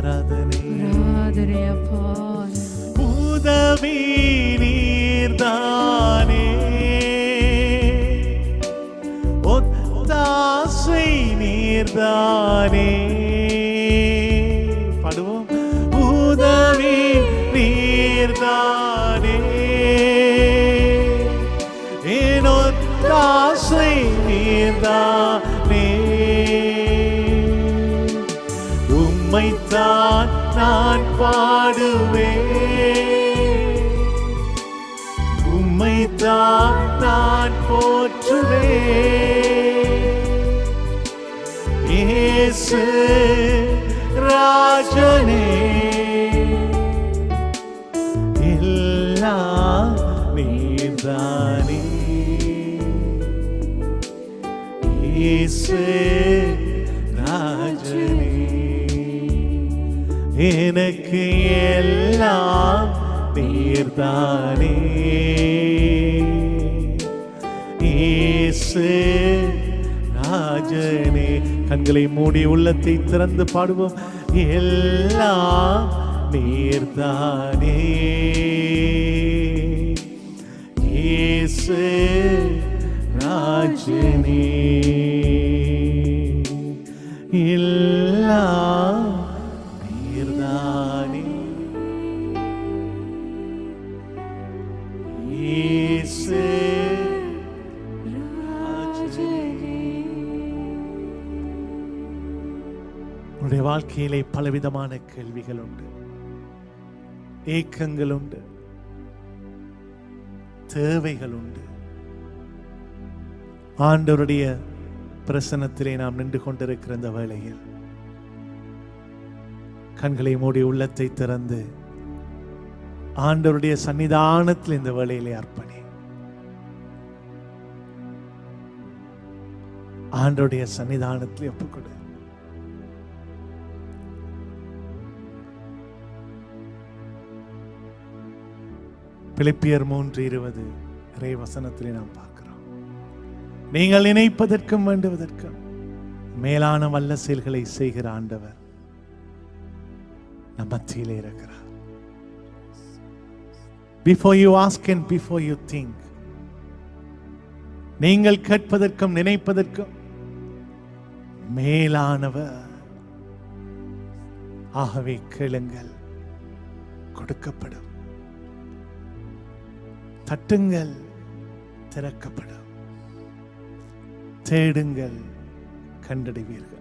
ஆராதனை அப்பா. உதவி நீர்தானே, ஒத்தாசை நீர்தானே. பாடுவோம். உதவி நீர்தானே, என் ஒத்தாசை நீர்தானே. உம்மைத்தான் நான் பாடுவேன், உம்மைத்தான் நான் போற்றுவேன். இயேசு ராஜனே, எல்லாம் நீர்தானே. இயேசு ராஜனே, எனக்கு எல்லாம் நீர்தானே. இயேசு ராஜனே. கண்களை மூடி உள்ளத்தை திறந்து பாடுவோம். எல்லாம் நீர்தானே. இயேசு ராஜனே, எல்லாம் நீர்தானே. இயேசு உன்னுடைய வாழ்க்கையிலே பலவிதமான கேள்விகள் உண்டு, ஏக்கங்கள் உண்டு, தேவைகள் உண்டு. ஆண்டவருடைய பிரசன்னத்திலே நாம் நின்று கொண்டிருக்கிற இந்த வேளையில் கண்களை மூடி உள்ளத்தை திறந்து ஆண்டவருடைய சன்னிதானத்தில் இந்த வேளையிலே அர்ப்பணி. ஆண்டவருடைய சன்னிதானத்தில் ஒப்புக்கொடு. பிலிப்பியர் 3:20 இறை வசனத்திலே நாம் பார்க்கிறோம். நீங்கள் நினைப்பதற்கும் வேண்டுவதற்கும் மேலான வல்ல செயல்களை செய்கிற ஆண்டவர் நம் மத்தியிலே இருக்கிறார். Before you ask and before you think, நீங்கள் கேட்பதற்கும் நினைப்பதற்கும் மேலானவர். ஆகவே கேளுங்கள், கொடுக்கப்படும். தட்டுங்கள், திறக்கப்படும். தேடுங்கள், கண்டடைவீர்கள்.